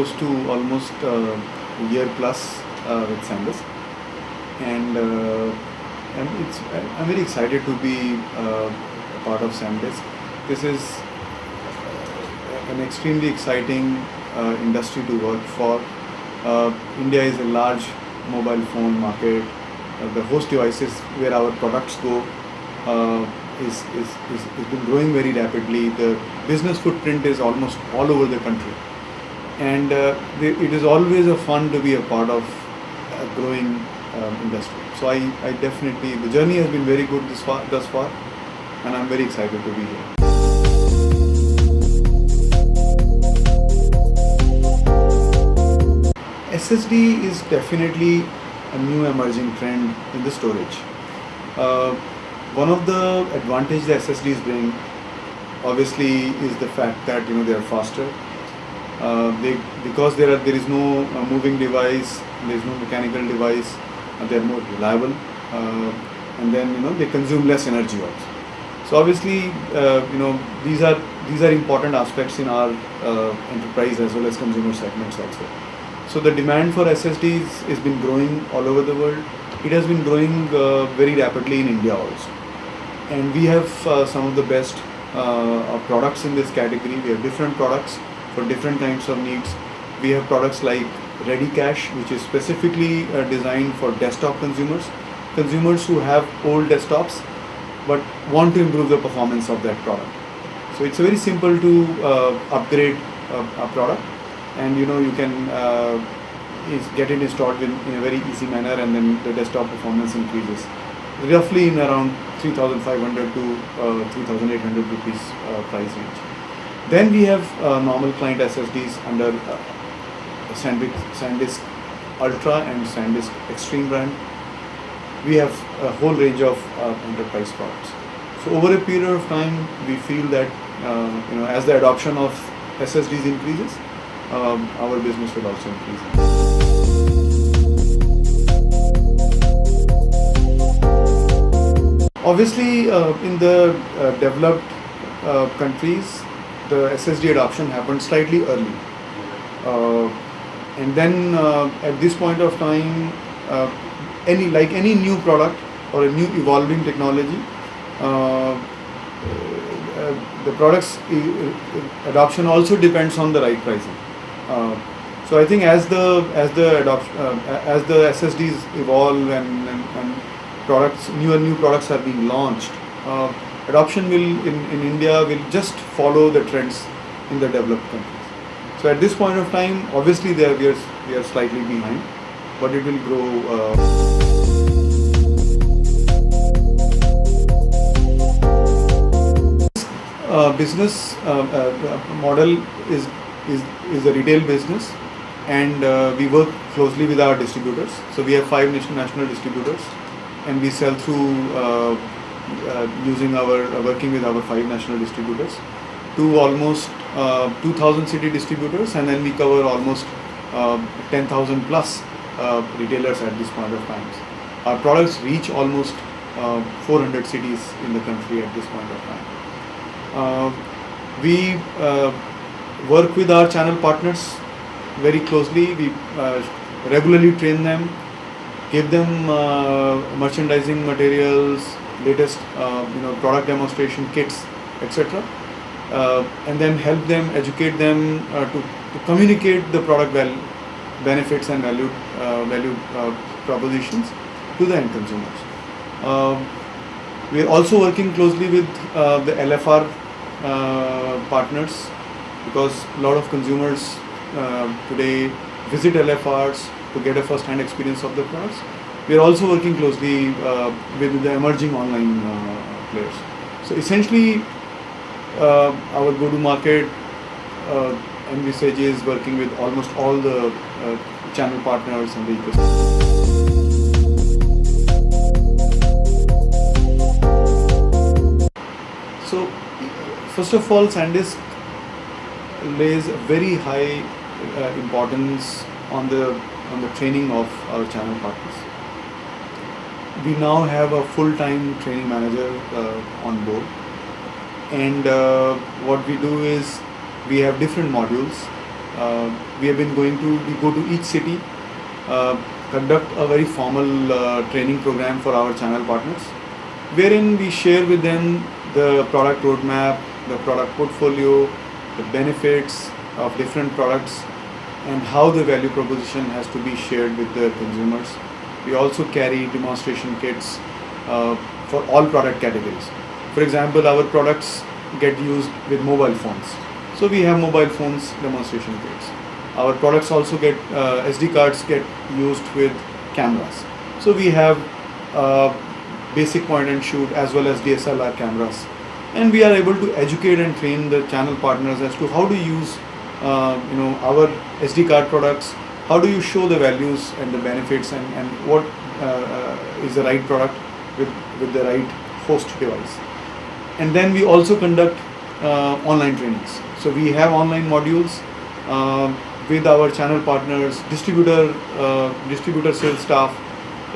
close to almost a year plus with SanDisk, and I'm very excited to be a part of SanDisk. This is an extremely exciting industry to work for. India is a large mobile phone market. The host devices where our products go is been growing very rapidly. The business footprint is almost all over the country, and it is always a fun to be a part of a growing industry. So I definitely, the journey has been very good thus far, and I'm very excited to be here. SSD is definitely a new emerging trend in the storage. One of the advantages the SSDs bring, obviously, is the fact that they are faster. Because there is no moving device, there is no mechanical device, they are more reliable, and then they consume less energy also. So obviously, these are important aspects in our enterprise as well as consumer segments also. So the demand for SSDs has been growing all over the world. It has been growing very rapidly in India also. And we have some of the best products in this category. We have different products for different kinds of needs. We have products like Ready Cache, which is specifically designed for desktop consumers who have old desktops but want to improve the performance of that product. So it's very simple to upgrade a product, and you can get it installed in a very easy manner, and then the desktop performance increases roughly in around 3,500 to 3,800 rupees price range. Then we have normal client SSDs under SanDisk Ultra and SanDisk Extreme brand. We have a whole range of enterprise products. So over a period of time, we feel that as the adoption of SSDs increases, our business will also increase. Obviously, in the developed countries, the SSD adoption happened slightly early. And then at this point of time, any new product or a new evolving technology, the product's adoption also depends on the right pricing. So I think as the SSDs evolve and new products are being launched, adoption in India will just follow the trends in the developed countries. So at this point of time, obviously we are slightly behind, but it will grow. Business model is a retail business, and we work closely with our distributors. So we have 5 national distributors, and we sell through working with our 5 national distributors to almost 2,000 city distributors, and then we cover almost 10,000 plus retailers at this point of time. Our products reach almost 400 cities in the country at this point of time. We work with our channel partners very closely. We regularly train them, give them merchandising materials, latest product demonstration kits, etc., and then help them, educate them to communicate the product benefits and value propositions to the end consumers. We are also working closely with the LFR partners, because a lot of consumers today visit LFRs to get a first-hand experience of the products. We are also working closely with the emerging online players. So essentially, our go-to-market envisages working with almost all the channel partners and the ecosystem. So, first of all, SanDisk lays a very high importance on the training of our channel partners. We now have a full-time training manager on board, and what we do is we have different modules We go to each city, conduct a very formal training program for our channel partners, wherein we share with them the product roadmap, the product portfolio, the benefits of different products, and how the value proposition has to be shared with the consumers. We also carry demonstration kits for all product categories. For example, our products get used with mobile phones. So we have mobile phones demonstration kits. Our products also get SD cards get used with cameras. So we have basic point and shoot as well as DSLR cameras. And we are able to educate and train the channel partners as to how to use our SD card products, how do you show the values and the benefits, and what is the right product with the right host device. And then we also conduct online trainings. So we have online modules with our channel partners, distributor sales staff.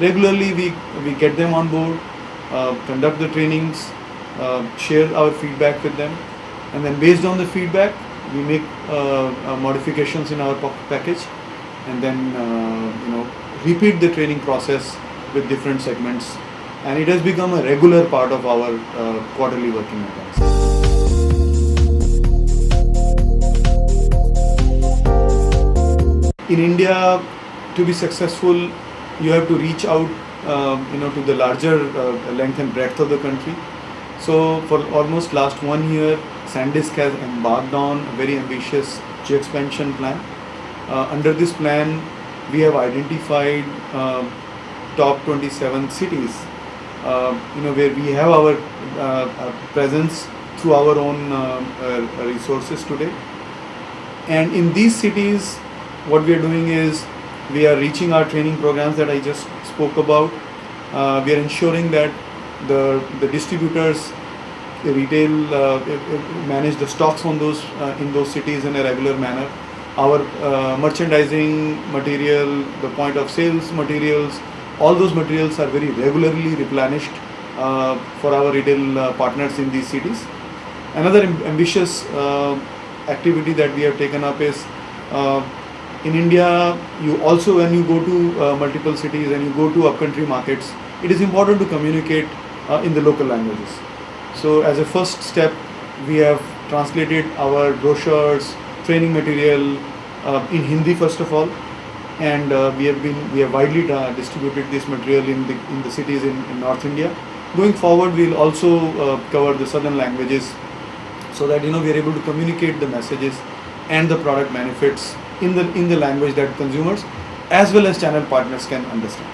Regularly we get them on board, conduct the trainings, share our feedback with them, and then based on the feedback we make modifications in our package, and then repeat the training process with different segments, and it has become a regular part of our quarterly working events. In India, to be successful, you have to reach out to the larger length and breadth of the country. So for almost last 1 year, SanDisk has embarked on a very ambitious geo-expansion plan. Under this plan, we have identified top 27 cities, where we have our presence through our own resources today. And in these cities, what we are doing is we are reaching our training programs that I just spoke about. We are ensuring that the distributors, the retail manage the stocks on those in those cities in a regular manner. Our merchandising material, the point of sales materials, all those materials are very regularly replenished for our retail partners in these cities. Another ambitious activity that we have taken up is in India, you also, when you go to multiple cities and you go to upcountry markets, it is important to communicate in the local languages. So as a first step, we have translated our brochures, training material in Hindi first of all, and we have widely distributed this material in the cities in North India. Going forward, we will also cover the southern languages, so that we are able to communicate the messages and the product benefits in the language that consumers as well as channel partners can understand.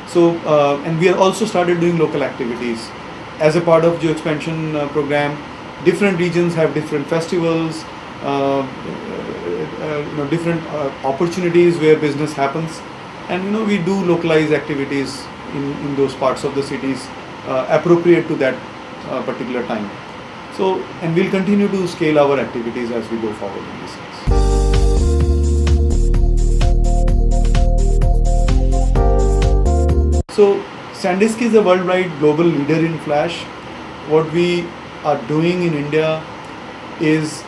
So and we are also started doing local activities as a part of geo expansion program. Different regions have different festivals, different opportunities where business happens, and we do localized activities in those parts of the cities appropriate to that particular time. So, and we'll continue to scale our activities as we go forward in this sense. So, SanDisk is a worldwide global leader in flash. What we are doing in India is,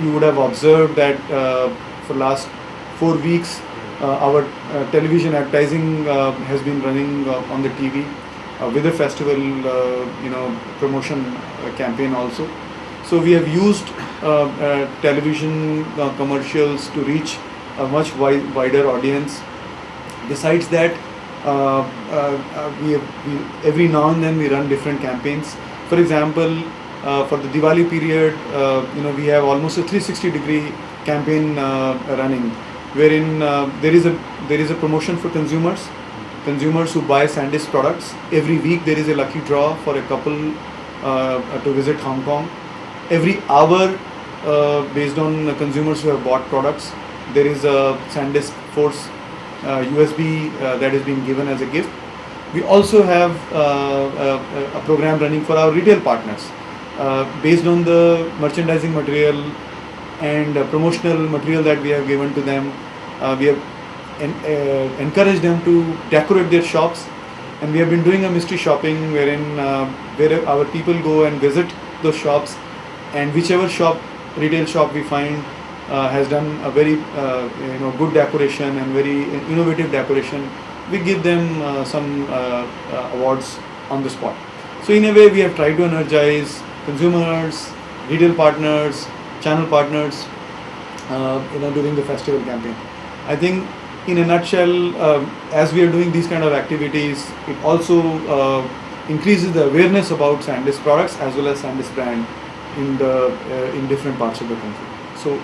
you would have observed that for last 4 weeks, our television advertising has been running on the TV with a festival, promotion campaign also. So we have used television commercials to reach a much wider audience. Besides that, we every now and then we run different campaigns. For example, for the Diwali period, we have almost a 360-degree campaign running, wherein there is a promotion for consumers who buy SanDisk products. Every week there is a lucky draw for a couple to visit Hong Kong. Every hour, based on consumers who have bought products, there is a SanDisk Force USB that is being given as a gift. We also have a program running for our retail partners. Based on the merchandising material and promotional material that we have given to them, we have encouraged them to decorate their shops, and we have been doing a mystery shopping wherein where our people go and visit those shops, and whichever retail shop we find, has done a very good decoration and very innovative decoration, we give them some awards on the spot. So in a way, we have tried to energize consumers, retail partners, channel partners, during the festival campaign. I think, in a nutshell, as we are doing these kind of activities, it also increases the awareness about SanDisk products as well as SanDisk brand in different parts of the country. So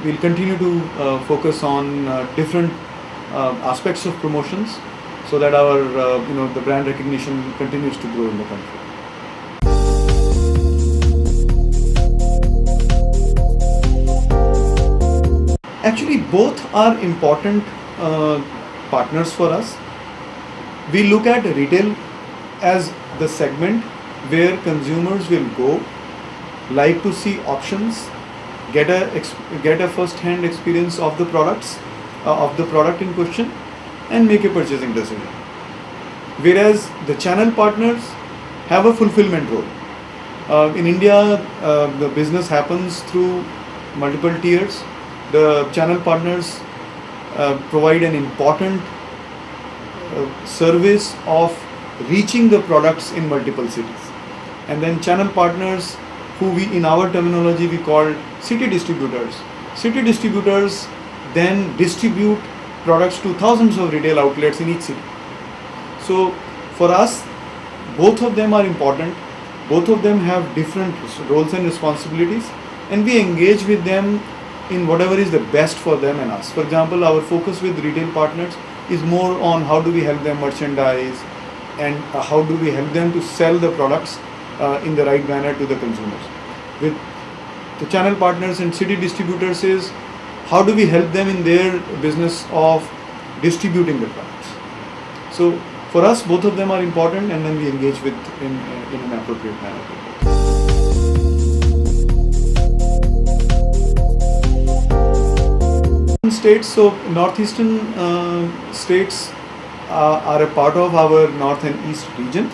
we'll continue to focus on different aspects of promotions so that our the brand recognition continues to grow in the country. Actually, both are important partners for us. We look at retail as the segment where consumers will go, like to see options, get a first-hand experience of the products, of the product in question, and make a purchasing decision. Whereas the channel partners have a fulfillment role. In India, the business happens through multiple tiers. The channel partners provide an important service of reaching the products in multiple cities. And then channel partners, who we in our terminology we call city distributors. City distributors then distribute products to thousands of retail outlets in each city. So for us, both of them are important. Both of them have different roles and responsibilities, and we engage with them in whatever is the best for them and us. For example, our focus with retail partners is more on how do we help them merchandise and how do we help them to sell the products in the right manner to the consumers. With the channel partners and city distributors is how do we help them in their business of distributing the products. So for us, both of them are important, and then we engage with in an appropriate manner. States, so northeastern states are a part of our north and east region.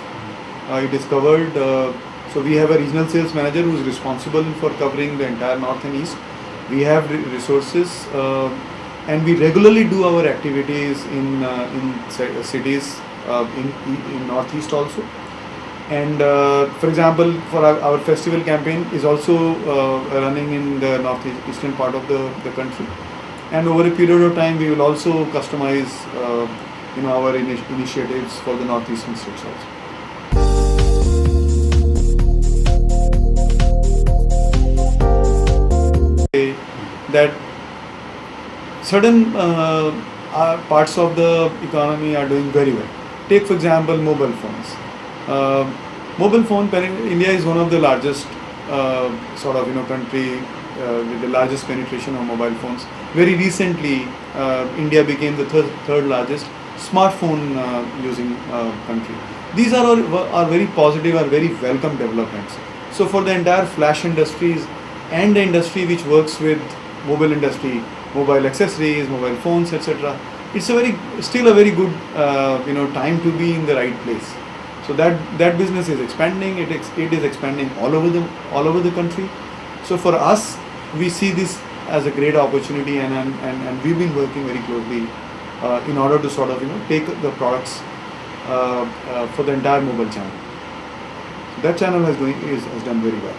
It is covered, so we have a regional sales manager who is responsible for covering the entire north and east. We have resources and we regularly do our activities in cities in northeast also. And for example, for our festival campaign is also running in the northeastern part of the country. And over a period of time, we will also customize, our initiatives for the northeastern states also. That certain parts of the economy are doing very well. Take for example mobile phones. India is one of the largest country with the largest penetration of mobile phones. Very recently, India became the third largest smartphone using country. These are very positive, are very welcome developments. So for the entire flash industries and the industry which works with mobile industry, mobile accessories, mobile phones, etc., it's still a very good time to be in the right place. So that business is expanding. It is expanding all over the country. So for us, we see this as a great opportunity, and we've been working very closely in order to take the products for the entire mobile channel. That channel has done very well.